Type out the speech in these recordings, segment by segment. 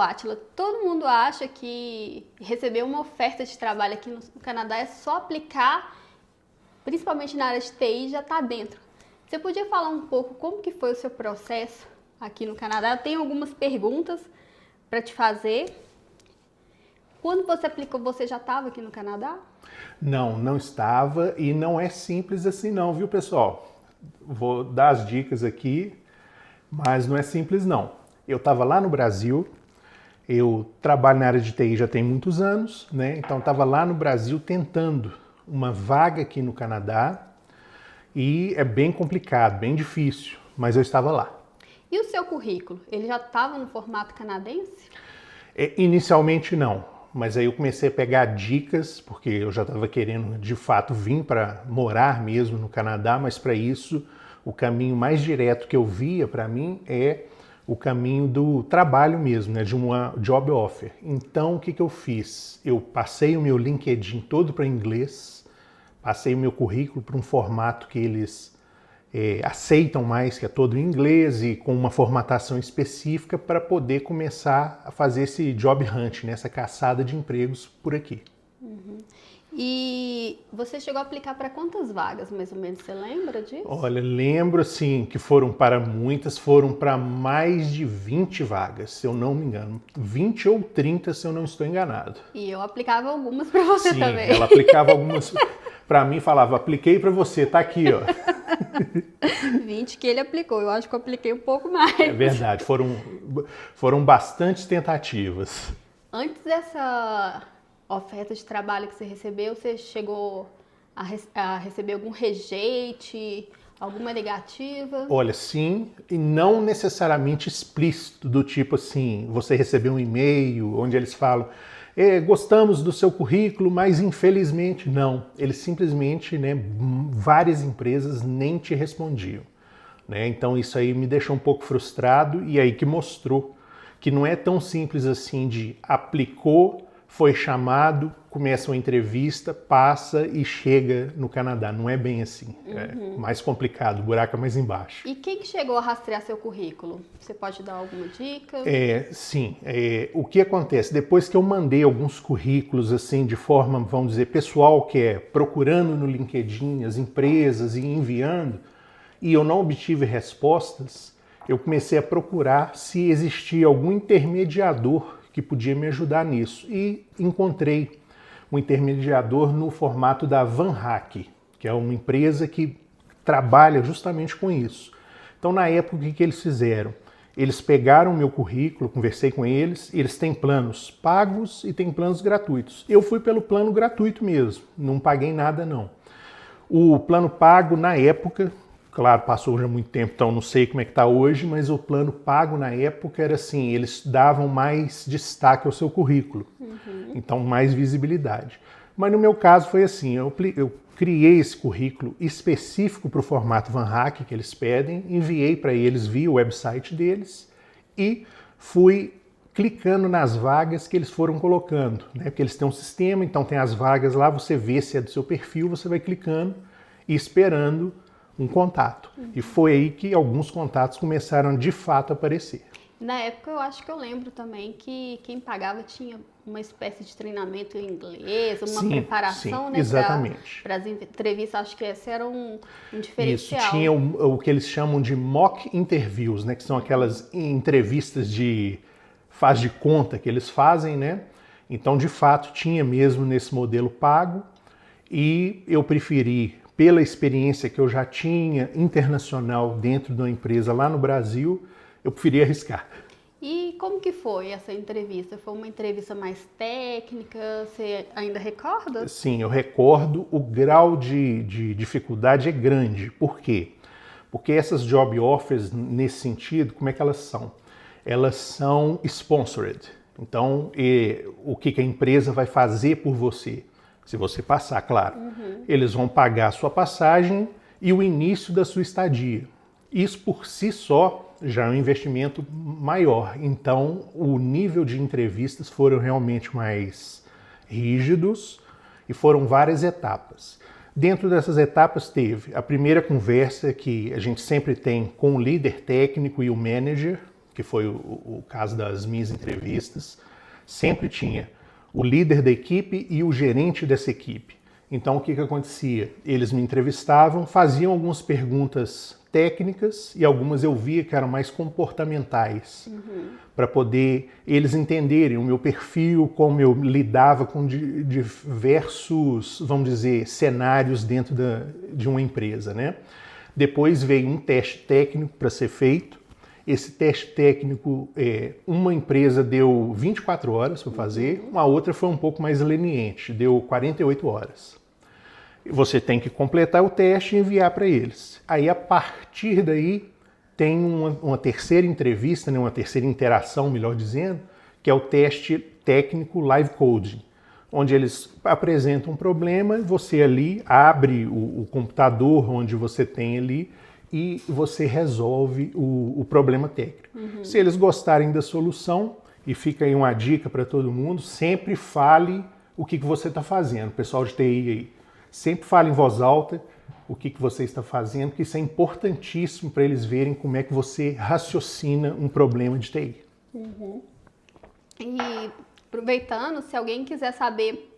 Então, Átila, todo mundo acha que receber uma oferta de trabalho aqui no Canadá é só aplicar, principalmente na área de TI, já está dentro. Você podia falar um pouco como que foi o seu processo aqui no Canadá? Eu tenho algumas perguntas para te fazer. Quando você aplicou, você já estava aqui no Canadá? Não, não estava e não é simples assim não, viu, pessoal? Vou dar as dicas aqui, mas não é simples não. Eu estava lá no Brasil, eu trabalho na área de TI já tem muitos anos, né? Então estava lá no Brasil tentando uma vaga aqui no Canadá e é bem complicado, bem difícil, mas eu estava lá. E o seu currículo? Ele já estava no formato canadense? Inicialmente não, mas aí eu comecei a pegar dicas, porque eu já estava querendo de fato vir para morar mesmo no Canadá, mas para isso o caminho mais direto que eu via para mim é o caminho do trabalho mesmo, né, de uma job offer. Então o que eu fiz? Eu passei o meu LinkedIn todo para inglês, passei o meu currículo para um formato que eles aceitam mais, que é todo em inglês e com uma formatação específica para poder começar a fazer esse job hunt, né, essa caçada de empregos por aqui. Uhum. E você chegou a aplicar para quantas vagas, mais ou menos? Você lembra disso? Olha, lembro assim que foram para muitas, foram para mais de 20 vagas, se eu não me engano. 20 ou 30, se eu não estou enganado. E eu aplicava algumas para você Sim, também. ela aplicava algumas para mim, falava, apliquei para você, tá aqui, ó. 20 que ele aplicou, eu acho que eu apliquei um pouco mais. É verdade, foram bastantes tentativas. Antes dessa oferta de trabalho que você recebeu, você chegou a receber algum rejeite, alguma negativa? Olha, sim, e não necessariamente explícito, do tipo assim, você recebeu um e-mail onde eles falam, gostamos do seu currículo, mas infelizmente não. Eles simplesmente, né, várias empresas nem te respondiam. Né? Então isso aí me deixou um pouco frustrado e aí que mostrou que não é tão simples assim de aplicou, foi chamado, começa uma entrevista, passa e chega no Canadá. Não é bem assim. É mais complicado, o buraco é mais embaixo. E quem que chegou a rastrear seu currículo? Você pode dar alguma dica? Sim. O que acontece? Depois que eu mandei alguns currículos assim de forma, vamos dizer, pessoal, que é procurando no LinkedIn as empresas e enviando, e eu não obtive respostas, eu comecei a procurar se existia algum intermediador que podia me ajudar nisso. E encontrei um intermediador no formato da VanHack, que é uma empresa que trabalha justamente com isso. Então, na época, o que eles fizeram? Eles pegaram o meu currículo, conversei com eles, eles têm planos pagos e têm planos gratuitos. Eu fui pelo plano gratuito mesmo, não paguei nada não. O plano pago, na época, claro, passou já muito tempo, então não sei como é que está hoje, mas o plano pago na época era assim, eles davam mais destaque ao seu currículo, então mais visibilidade. Mas no meu caso foi assim, eu criei esse currículo específico para o formato VanHack que eles pedem, enviei para eles via o website deles e fui clicando nas vagas que eles foram colocando, né? Porque eles têm um sistema, então tem as vagas lá, você vê se é do seu perfil, você vai clicando e esperando um contato. E foi aí que alguns contatos começaram de fato a aparecer. Na época eu acho que eu lembro também que quem pagava tinha uma espécie de treinamento em inglês, uma preparação, sim, né, exatamente. para as entrevistas. Acho que esse era um diferencial. Isso, tinha o que eles chamam de mock interviews, né, que são aquelas entrevistas de faz de conta que eles fazem, né? Então, de fato, tinha mesmo nesse modelo pago e eu preferi, pela experiência que eu já tinha internacional dentro de uma empresa lá no Brasil, eu preferi arriscar. E como que foi essa entrevista? Foi uma entrevista mais técnica? Você ainda recorda? Sim, eu recordo. O grau de dificuldade é grande. Por quê? Porque essas job offers, nesse sentido, como é que elas são? Elas são sponsored. Então, o que a empresa vai fazer por você? Se você passar, claro. Eles vão pagar a sua passagem e o início da sua estadia. Isso por si só já é um investimento maior. Então, o nível de entrevistas foram realmente mais rígidos e foram várias etapas. Dentro dessas etapas teve a primeira conversa que a gente sempre tem com o líder técnico e o manager, que foi o caso das minhas entrevistas, sempre tinha o líder da equipe e o gerente dessa equipe. Então, o que acontecia? Eles me entrevistavam, faziam algumas perguntas técnicas e algumas eu via que eram mais comportamentais, para poder eles entenderem o meu perfil, como eu lidava com diversos, vamos dizer, cenários dentro de uma empresa, né? Depois veio um teste técnico para ser feito. Esse teste técnico, uma empresa deu 24 horas para fazer, uma outra foi um pouco mais leniente, deu 48 horas. Você tem que completar o teste e enviar para eles. Aí, a partir daí, tem uma terceira entrevista, né, uma terceira interação, melhor dizendo, que é o teste técnico Live Coding, onde eles apresentam um problema, você ali abre o computador onde você tem ali e você resolve o problema técnico. Se eles gostarem da solução, e fica aí uma dica para todo mundo, sempre fale o que você está fazendo, pessoal de TI aí. Sempre fale em voz alta o que você está fazendo, porque isso é importantíssimo para eles verem como é que você raciocina um problema de TI. E aproveitando, se alguém quiser saber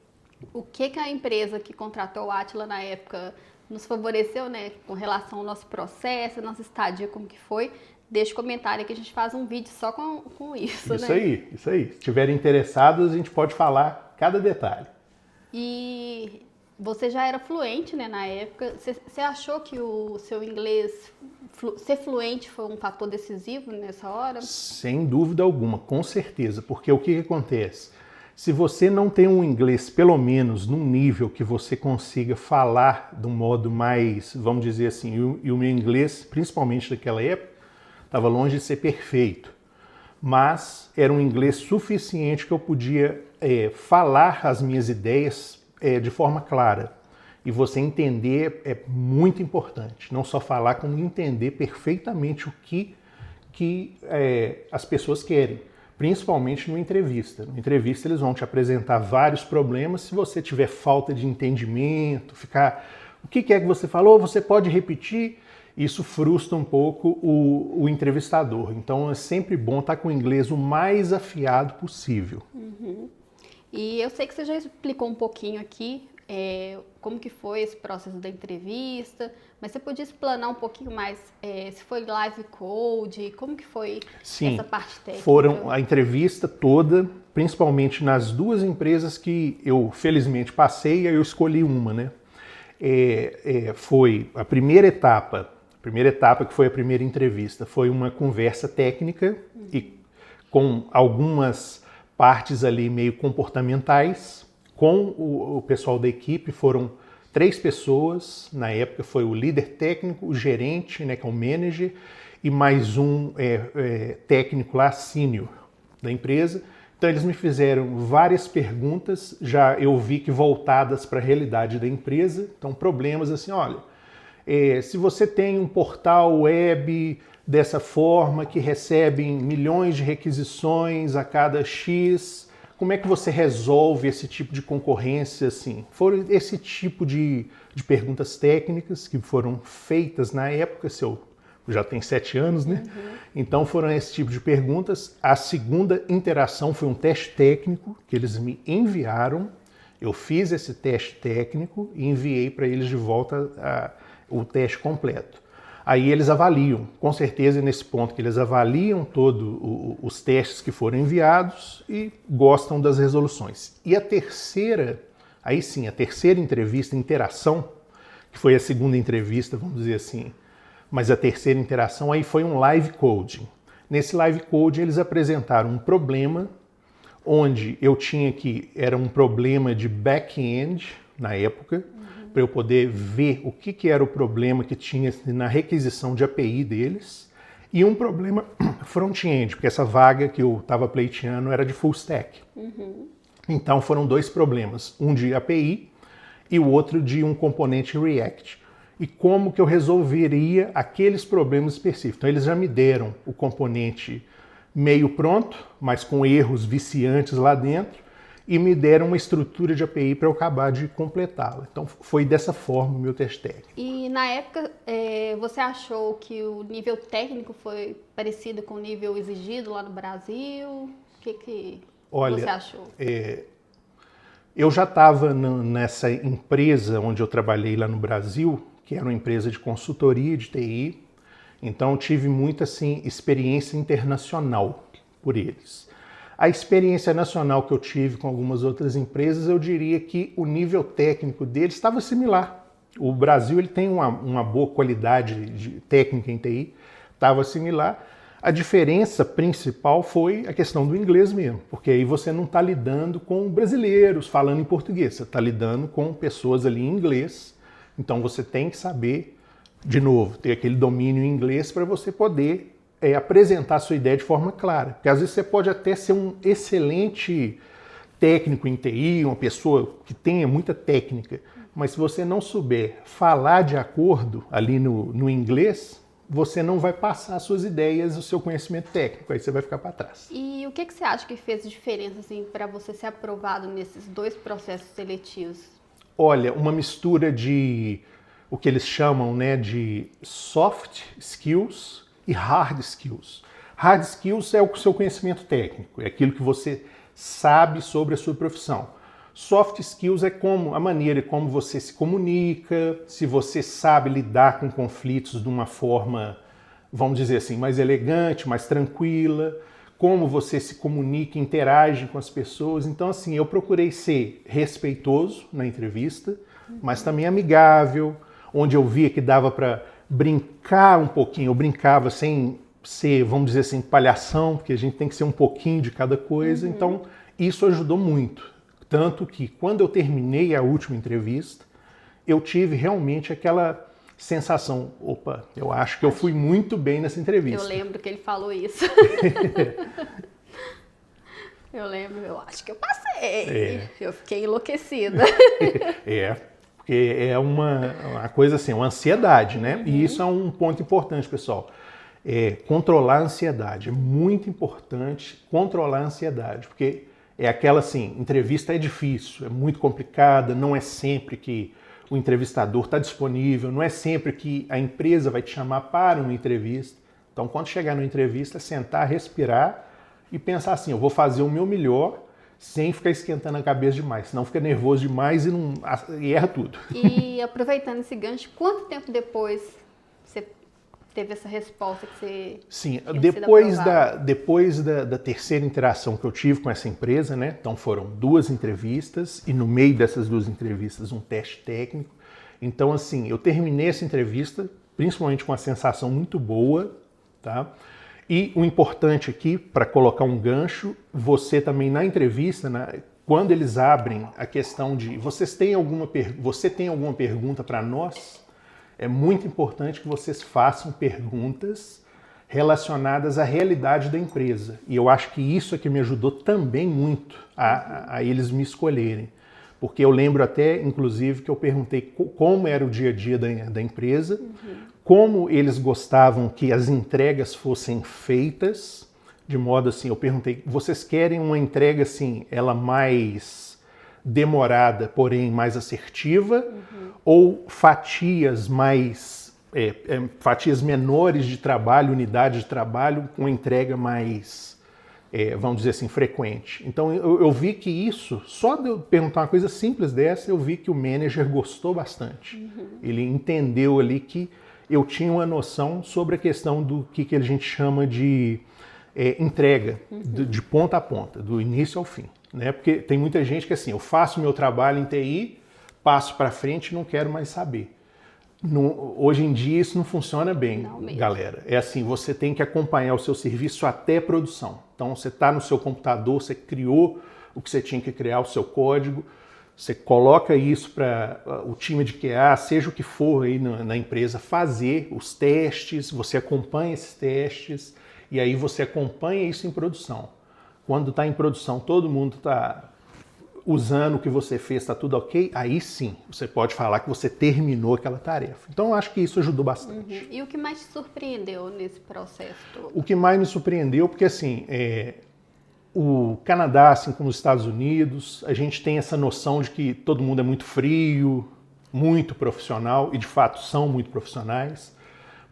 o que a empresa que contratou o Átila na época nos favoreceu, né, com relação ao nosso processo, nossa estadia, como que foi, deixa comentário que a gente faz um vídeo só com isso, Isso né? aí. Se estiverem interessados, a gente pode falar cada detalhe. E você já era fluente, né, na época. Você achou que o seu inglês, ser fluente, foi um fator decisivo nessa hora? Sem dúvida alguma, com certeza. Porque o que acontece? Se você não tem um inglês, pelo menos, num nível que você consiga falar de um modo mais, vamos dizer assim, e o meu inglês, principalmente naquela época, estava longe de ser perfeito. Mas era um inglês suficiente que eu podia falar as minhas ideias de forma clara. E você entender é muito importante. Não só falar, como entender perfeitamente o que as pessoas querem. Principalmente numa entrevista. Na entrevista eles vão te apresentar vários problemas. Se você tiver falta de entendimento, o que é que você falou, você pode repetir. Isso frustra um pouco o entrevistador. Então é sempre bom estar com o inglês o mais afiado possível. E eu sei que você já explicou um pouquinho aqui como que foi esse processo da entrevista, mas você podia explanar um pouquinho mais se foi live code, como que foi essa parte técnica? Foram a entrevista toda, principalmente nas duas empresas que eu felizmente passei, aí eu escolhi uma, né? Foi a primeira etapa que foi a primeira entrevista, foi uma conversa técnica e com algumas partes ali meio comportamentais. Com o pessoal da equipe foram 3 pessoas, na época foi o líder técnico, o gerente, né, que é o manager, e mais um técnico lá, sênior da empresa. Então eles me fizeram várias perguntas, já eu vi que voltadas para a realidade da empresa. Então problemas assim, olha, se você tem um portal web dessa forma que recebe milhões de requisições a cada X, como é que você resolve esse tipo de concorrência? Assim? Foram esse tipo de perguntas técnicas que foram feitas na época, eu já tenho 7 anos, né? Então foram esse tipo de perguntas. A segunda interação foi um teste técnico que eles me enviaram. Eu fiz esse teste técnico e enviei para eles de volta o teste completo. Aí eles avaliam, com certeza nesse ponto que eles avaliam todos os testes que foram enviados e gostam das resoluções. E a terceira entrevista, interação, que foi a segunda entrevista, vamos dizer assim, mas a terceira interação aí foi um live coding. Nesse live coding eles apresentaram um problema onde era um problema de back-end na época, para eu poder ver o que era o problema que tinha na requisição de API deles, e um problema front-end, porque essa vaga que eu estava pleiteando era de full stack. Então foram 2 problemas, um de API e o outro de um componente React. E como que eu resolveria aqueles problemas específicos. Então eles já me deram o componente meio pronto, mas com erros viciantes lá dentro, e me deram uma estrutura de API para eu acabar de completá-la. Então foi dessa forma o meu teste técnico. E na época, você achou que o nível técnico foi parecido com o nível exigido lá no Brasil? O que você achou? Eu já estava nessa empresa onde eu trabalhei lá no Brasil, que era uma empresa de consultoria de TI, então tive muita assim, experiência internacional por eles. A experiência nacional que eu tive com algumas outras empresas, eu diria que o nível técnico deles estava similar. O Brasil ele tem uma boa qualidade técnica em TI, estava similar. A diferença principal foi a questão do inglês mesmo, porque aí você não está lidando com brasileiros falando em português, você está lidando com pessoas ali em inglês, então você tem que saber, de novo, ter aquele domínio em inglês para você poder apresentar a sua ideia de forma clara. Porque às vezes você pode até ser um excelente técnico em TI, uma pessoa que tenha muita técnica, mas se você não souber falar de acordo ali no inglês, você não vai passar as suas ideias, o seu conhecimento técnico, aí você vai ficar para trás. E o que você acha que fez diferença assim, para você ser aprovado nesses 2 processos seletivos? Olha, uma mistura de o que eles chamam, né, de soft skills e hard skills. Hard skills é o seu conhecimento técnico, é aquilo que você sabe sobre a sua profissão. Soft skills é como a maneira como você se comunica, se você sabe lidar com conflitos de uma forma, vamos dizer assim, mais elegante, mais tranquila, como você se comunica, interage com as pessoas. Então, assim, eu procurei ser respeitoso na entrevista, mas também amigável, onde eu via que dava para brincar um pouquinho. Eu brincava sem ser, vamos dizer assim, palhação, porque a gente tem que ser um pouquinho de cada coisa. Então, isso ajudou muito. Tanto que, quando eu terminei a última entrevista, eu tive realmente aquela sensação, opa, eu acho que eu fui muito bem nessa entrevista. Eu lembro que ele falou isso. Eu lembro, eu acho que eu passei. Eu fiquei enlouquecida. Porque é uma coisa assim, uma ansiedade, né? E isso é um ponto importante, pessoal. Controlar a ansiedade. É muito importante controlar a ansiedade, porque é aquela assim, entrevista é difícil, é muito complicada, não é sempre que o entrevistador está disponível, não é sempre que a empresa vai te chamar para uma entrevista. Então, quando chegar numa entrevista, sentar, respirar e pensar assim, eu vou fazer o meu melhor sem ficar esquentando a cabeça demais, senão fica nervoso demais e erra tudo. E aproveitando esse gancho, quanto tempo depois você teve essa resposta que você... Sim, depois da terceira interação que eu tive com essa empresa, né? Então foram 2 entrevistas e no meio dessas 2 entrevistas um teste técnico. Então assim, eu terminei essa entrevista principalmente com uma sensação muito boa, tá? E o importante aqui, para colocar um gancho, você também na entrevista, né, quando eles abrem a questão de você tem alguma pergunta para nós, é muito importante que vocês façam perguntas relacionadas à realidade da empresa. E eu acho que isso é que me ajudou também muito a eles me escolherem. Porque eu lembro até, inclusive, que eu perguntei como era o dia a dia da empresa, como eles gostavam que as entregas fossem feitas, de modo assim, eu perguntei, vocês querem uma entrega assim, ela mais demorada, porém mais assertiva, ou fatias fatias menores de trabalho, unidade de trabalho, com entrega mais, vamos dizer assim, frequente. Então eu vi que isso, só de eu perguntar uma coisa simples dessa, eu vi que o manager gostou bastante. Ele entendeu ali que eu tinha uma noção sobre a questão do que a gente chama de entrega, de ponta a ponta, do início ao fim. Né? Porque tem muita gente que assim, eu faço meu trabalho em TI, passo para frente e não quero mais saber. Hoje em dia isso não funciona bem, galera. É assim, você tem que acompanhar o seu serviço até a produção. Então você está no seu computador, você criou o que você tinha que criar, o seu código, você coloca isso para o time de QA, seja o que for aí na empresa, fazer os testes, você acompanha esses testes e aí você acompanha isso em produção. Quando está em produção, todo mundo está usando o que você fez, está tudo ok, aí sim, você pode falar que você terminou aquela tarefa. Então, eu acho que isso ajudou bastante. E o que mais te surpreendeu nesse processo todo? O que mais me surpreendeu, porque assim, o Canadá, assim como os Estados Unidos, a gente tem essa noção de que todo mundo é muito frio, muito profissional, e de fato são muito profissionais,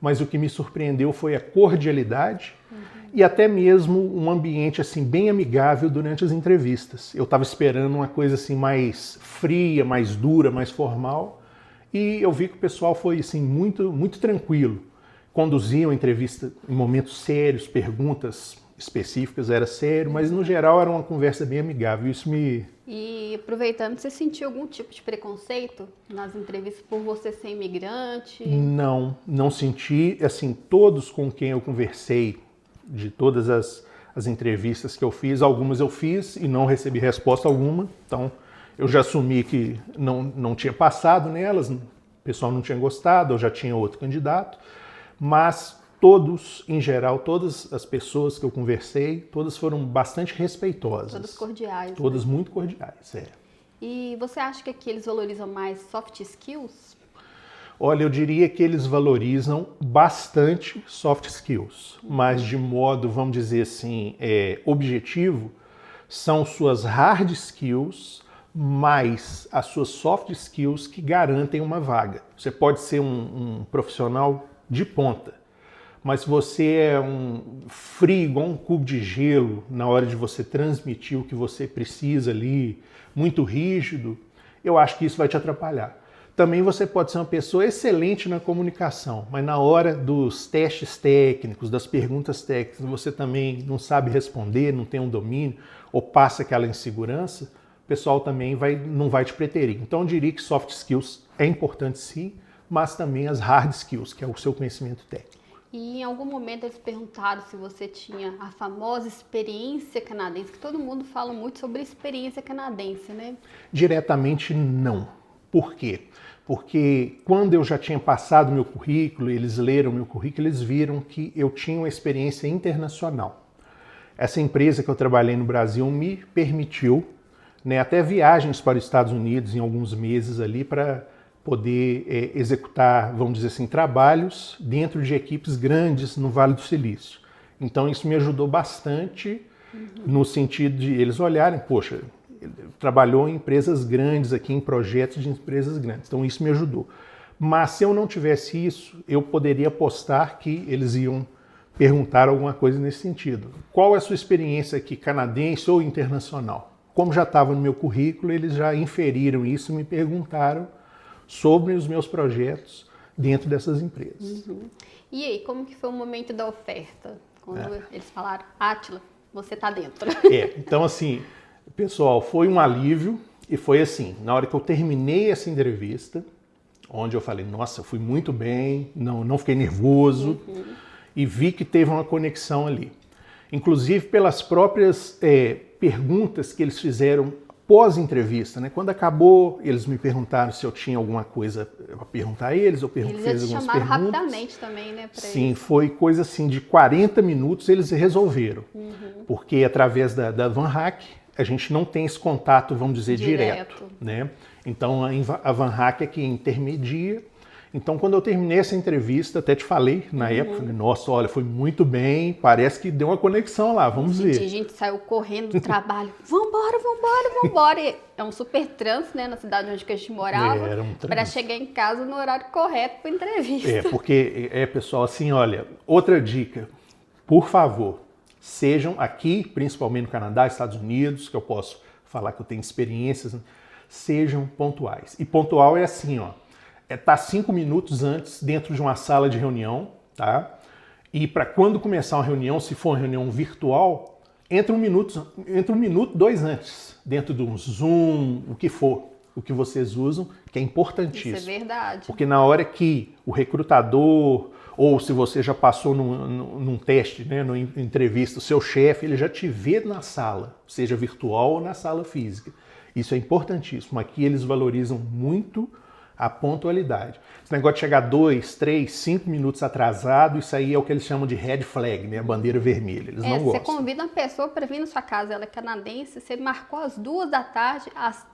mas o que me surpreendeu foi a cordialidade e até mesmo um ambiente assim bem amigável durante as entrevistas. Eu estava esperando uma coisa assim mais fria, mais dura, mais formal, e eu vi que o pessoal foi assim muito tranquilo. Conduziam a entrevista em momentos sérios, perguntas específicas era sério, mas no geral era uma conversa bem amigável. Isso me... E aproveitando, você sentiu algum tipo de preconceito nas entrevistas por você ser imigrante? Não senti. Assim, todos com quem eu conversei, de todas as entrevistas que eu fiz, algumas eu fiz e não recebi resposta alguma. Então, eu já assumi que não tinha passado nelas, o pessoal não tinha gostado, eu já tinha outro candidato. Mas todos, em geral, todas as pessoas que eu conversei, todas foram bastante respeitosas. Todas cordiais. Todas né? muito cordiais, é. E você acha que aqui eles valorizam mais soft skills? Olha, eu diria que eles valorizam bastante soft skills, mas de modo, vamos dizer assim, objetivo, são suas hard skills mais as suas soft skills que garantem uma vaga. Você pode ser um profissional de ponta, mas se você é um frio, igual um cubo de gelo, na hora de você transmitir o que você precisa ali, muito rígido, eu acho que isso vai te atrapalhar. Também você pode ser uma pessoa excelente na comunicação, mas na hora dos testes técnicos, das perguntas técnicas, você também não sabe responder, não tem um domínio, ou passa aquela insegurança, o pessoal também não vai te preterir. Então eu diria que soft skills é importante sim, mas também as hard skills, que é o seu conhecimento técnico. E em algum momento eles perguntaram se você tinha a famosa experiência canadense, que todo mundo fala muito sobre experiência canadense, né? Diretamente não. Por quê? Porque quando eu já tinha passado meu currículo, eles leram meu currículo, eles viram que eu tinha uma experiência internacional. Essa empresa que eu trabalhei no Brasil me permitiu, né, até viagens para os Estados Unidos em alguns meses ali para poder executar, vamos dizer assim, trabalhos dentro de equipes grandes no Vale do Silício. Então isso me ajudou bastante no sentido de eles olharem, poxa, ele trabalhou em empresas grandes aqui, em projetos de empresas grandes. Então isso me ajudou. Mas se eu não tivesse isso, eu poderia apostar que eles iam perguntar alguma coisa nesse sentido. Qual é a sua experiência aqui, canadense ou internacional? Como já estava no meu currículo, eles já inferiram isso e me perguntaram sobre os meus projetos dentro dessas empresas. E aí, como que foi o momento da oferta? Quando eles falaram, Átila, você tá dentro. Então assim, pessoal, foi um alívio e foi assim, na hora que eu terminei essa entrevista, onde eu falei, nossa, eu fui muito bem, não fiquei nervoso e vi que teve uma conexão ali. Inclusive pelas próprias perguntas que eles fizeram pós-entrevista, né? Quando acabou, eles me perguntaram se eu tinha alguma coisa para perguntar a eles, eu fiz algumas perguntas. Eles chamaram rapidamente também, né? Sim, foi coisa assim de 40 minutos eles resolveram. Porque através da Van Hack, a gente não tem esse contato, vamos dizer, direto, né? Então a Van Hack é que intermedia. Então quando eu terminei essa entrevista, até te falei na época, falei, nossa, olha, foi muito bem, parece que deu uma conexão lá, vamos ver. A gente saiu correndo do trabalho, vambora. E é um super trânsito, né, na cidade onde a gente morava, para chegar em casa no horário correto para entrevista. Porque, pessoal, assim, olha, outra dica, por favor, sejam aqui, principalmente no Canadá, Estados Unidos, que eu posso falar que eu tenho experiências, sejam pontuais. E pontual é assim, ó, tá 5 minutos antes dentro de uma sala de reunião, tá? E para quando começar uma reunião, se for uma reunião virtual, entra um minuto, 2 antes, dentro de um Zoom, o que for, o que vocês usam, que é importantíssimo. Isso é verdade. Porque na hora que o recrutador, ou se você já passou num teste, né, numa entrevista, o seu chefe, ele já te vê na sala, seja virtual ou na sala física. Isso é importantíssimo. Aqui eles valorizam muito a pontualidade. Esse negócio de chegar 2, 3, 5 minutos atrasado, isso aí é o que eles chamam de red flag, né? A bandeira vermelha. Eles não gostam. Você convida uma pessoa para vir na sua casa, ela é canadense, você marcou às 2 da tarde, às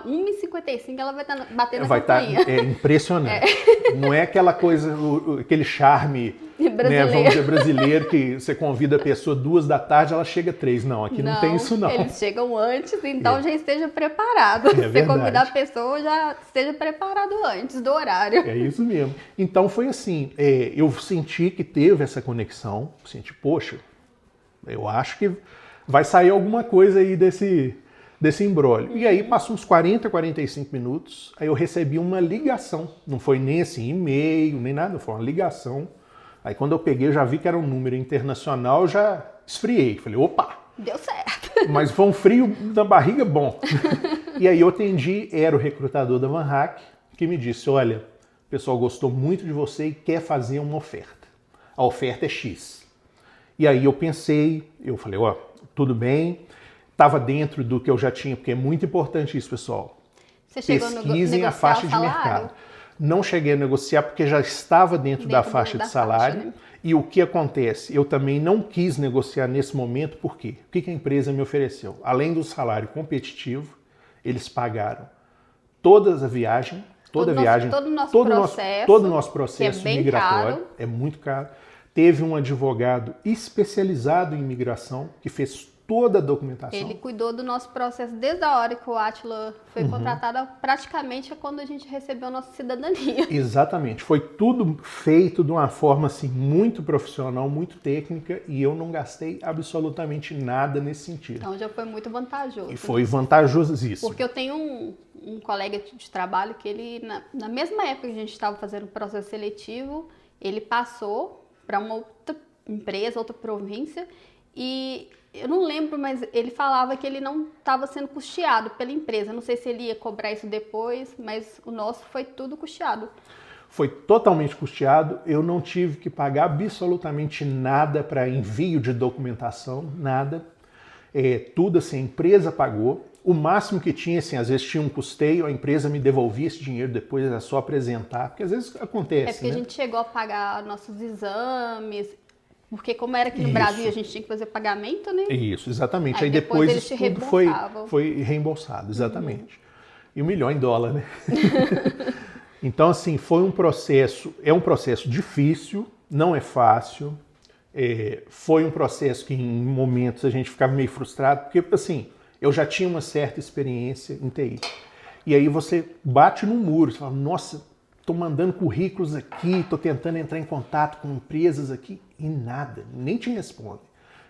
1h55 ela vai estar batendo na campainha. É impressionante. Não é aquela coisa, aquele charme né, vamos dizer, brasileiro, que você convida a pessoa 2 da tarde, ela chega 3. Não, aqui não tem isso não. Eles chegam antes, então já esteja preparado. Se você convidar a pessoa, já esteja preparado antes do horário. É isso mesmo. Então foi assim, eu senti que teve essa conexão, senti, poxa, eu acho que vai sair alguma coisa aí desse imbróglio. E aí passou uns 40, 45 minutos, aí eu recebi uma ligação. Não foi nem assim e-mail, nem nada, foi uma ligação. Aí quando eu peguei, eu já vi que era um número internacional, eu já esfriei. Falei, opa! Deu certo. Mas foi um frio da barriga bom. E aí eu atendi, era o recrutador da Van Hack, que me disse, olha, o pessoal gostou muito de você e quer fazer uma oferta. A oferta é X. E aí eu pensei, eu falei, ó, tudo bem, estava dentro do que eu já tinha, porque é muito importante isso, pessoal. Você chegou Pesquisem a faixa de mercado. Não cheguei a negociar porque já estava dentro da faixa de salário. Faixa, né? E o que acontece? Eu também não quis negociar nesse momento, por quê? O que a empresa me ofereceu? Além do salário competitivo, eles pagaram toda a viagem, todo o nosso processo migratório, caro. É muito caro. Teve um advogado especializado em imigração que fez toda a documentação. Ele cuidou do nosso processo desde a hora que o Átila foi contratado, praticamente é quando a gente recebeu a nossa cidadania. Exatamente. Foi tudo feito de uma forma assim, muito profissional, muito técnica, e eu não gastei absolutamente nada nesse sentido. Então já foi muito vantajoso. E foi vantajosíssimo. Porque eu tenho um colega de trabalho que ele, na mesma época que a gente estava fazendo o processo seletivo, ele passou para uma outra empresa, outra província, e eu não lembro, mas ele falava que ele não estava sendo custeado pela empresa. Não sei se ele ia cobrar isso depois, mas o nosso foi tudo custeado. Foi totalmente custeado. Eu não tive que pagar absolutamente nada para envio de documentação, nada. Tudo assim, a empresa pagou. O máximo que tinha, assim, às vezes tinha um custeio, a empresa me devolvia esse dinheiro depois, era só apresentar, porque às vezes acontece. É porque a gente chegou a pagar nossos exames. Porque como era aqui no Brasil, a gente tinha que fazer pagamento, né? Isso, exatamente. Aí depois isso tudo foi reembolsado, exatamente. E $1 milhão em dólar, né? Então, assim, foi um processo, é um processo difícil, não é fácil. Foi um processo que em momentos a gente ficava meio frustrado, porque, assim, eu já tinha uma certa experiência em TI. E aí você bate no muro, você fala, nossa, estou mandando currículos aqui, estou tentando entrar em contato com empresas aqui e nada, nem te respondem.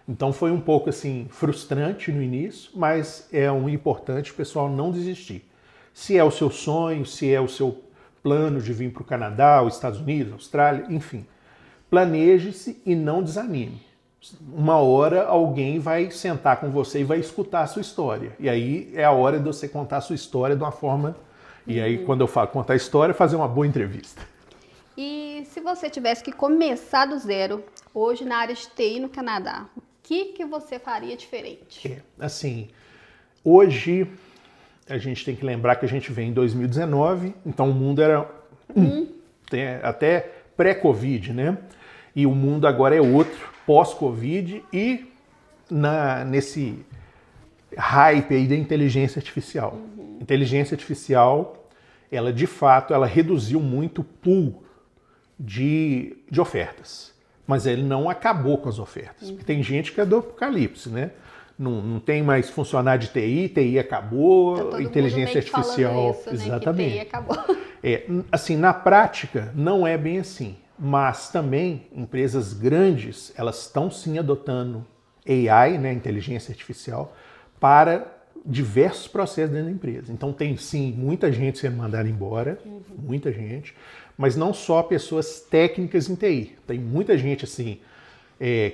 Então foi um pouco assim frustrante no início, mas é importante o pessoal não desistir. Se é o seu sonho, se é o seu plano de vir para o Canadá, os Estados Unidos, Austrália, enfim, planeje-se e não desanime. Uma hora alguém vai sentar com você e vai escutar a sua história. E aí é a hora de você contar a sua história de uma forma... E aí, quando eu falo contar a história, fazer uma boa entrevista. E se você tivesse que começar do zero, hoje na área de TI no Canadá, o que você faria diferente? Assim, hoje a gente tem que lembrar que a gente vem em 2019, então o mundo era até pré-Covid, né? E o mundo agora é outro, pós-Covid e nesse hype aí da inteligência artificial. Inteligência artificial, ela de fato, ela reduziu muito o pool de ofertas, mas ele não acabou com as ofertas. Porque tem gente que é do apocalipse, né? Não tem mais funcionário de TI, TI acabou, tá inteligência artificial, isso, né? exatamente. Que TI acabou. Assim, na prática, não é bem assim, mas também empresas grandes, elas estão sim adotando AI, né, inteligência artificial, para diversos processos dentro da empresa. Então tem sim muita gente sendo mandada embora, muita gente, mas não só pessoas técnicas em TI. Tem muita gente assim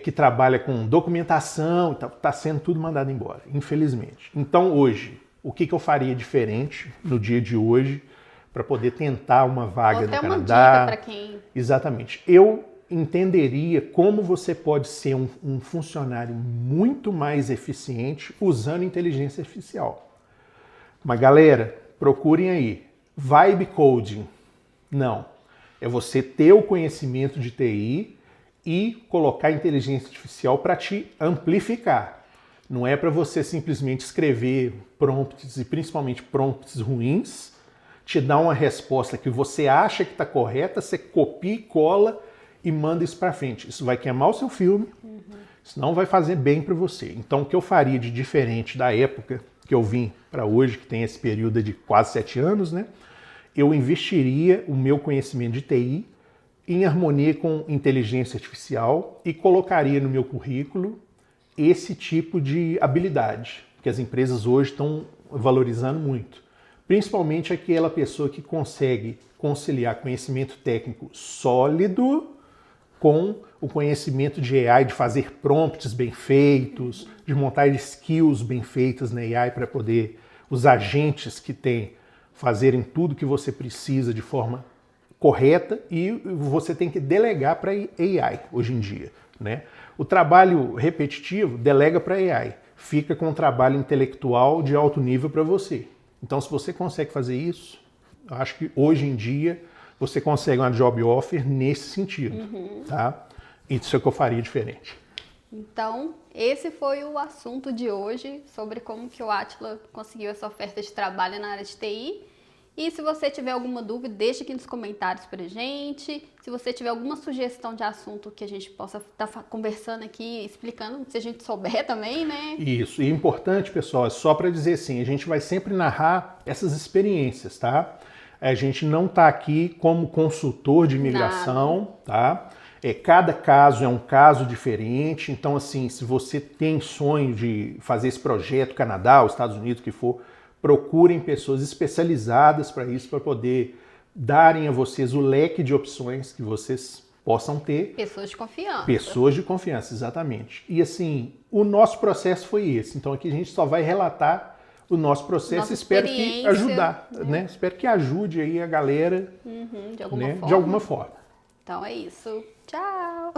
que trabalha com documentação, está sendo tudo mandado embora, infelizmente. Então hoje, o que eu faria diferente no dia de hoje para poder tentar uma vaga no Canadá? Uma dica para quem... Exatamente. Eu entenderia como você pode ser um funcionário muito mais eficiente usando inteligência artificial. Mas galera, procurem aí. Vibe coding. Não. É você ter o conhecimento de TI e colocar a inteligência artificial para te amplificar. Não é para você simplesmente escrever prompts, e principalmente prompts ruins, te dar uma resposta que você acha que está correta, você copia e cola e manda isso para frente. Isso vai queimar o seu filme, isso não vai fazer bem para você. Então, o que eu faria de diferente da época que eu vim para hoje, que tem esse período de quase 7 anos, né? Eu investiria o meu conhecimento de TI em harmonia com inteligência artificial e colocaria no meu currículo esse tipo de habilidade que as empresas hoje estão valorizando muito. Principalmente aquela pessoa que consegue conciliar conhecimento técnico sólido com o conhecimento de AI, de fazer prompts bem feitos, de montar skills bem feitas na AI para poder os agentes que tem fazerem tudo que você precisa de forma correta, e você tem que delegar para AI hoje em dia, né? O trabalho repetitivo delega para AI, fica com um trabalho intelectual de alto nível para você. Então, se você consegue fazer isso, eu acho que hoje em dia você consegue uma job offer nesse sentido, tá? Isso é o que eu faria diferente. Então, esse foi o assunto de hoje, sobre como que o Átila conseguiu essa oferta de trabalho na área de TI. E se você tiver alguma dúvida, deixa aqui nos comentários pra gente. Se você tiver alguma sugestão de assunto que a gente possa estar conversando aqui, explicando, se a gente souber também, né? Isso. E importante, pessoal, é só para dizer assim, a gente vai sempre narrar essas experiências, tá? A gente não está aqui como consultor de imigração, tá? Cada caso é um caso diferente. Então, assim, se você tem sonho de fazer esse projeto, Canadá, os Estados Unidos, o que for, procurem pessoas especializadas para isso, para poder darem a vocês o leque de opções que vocês possam ter. Pessoas de confiança. Pessoas de confiança, exatamente. E assim, o nosso processo foi esse. Então aqui a gente só vai relatar o nosso processo. Espero que ajudar, né? Espero que ajude aí a galera de alguma forma. De alguma forma. Então é isso. Tchau!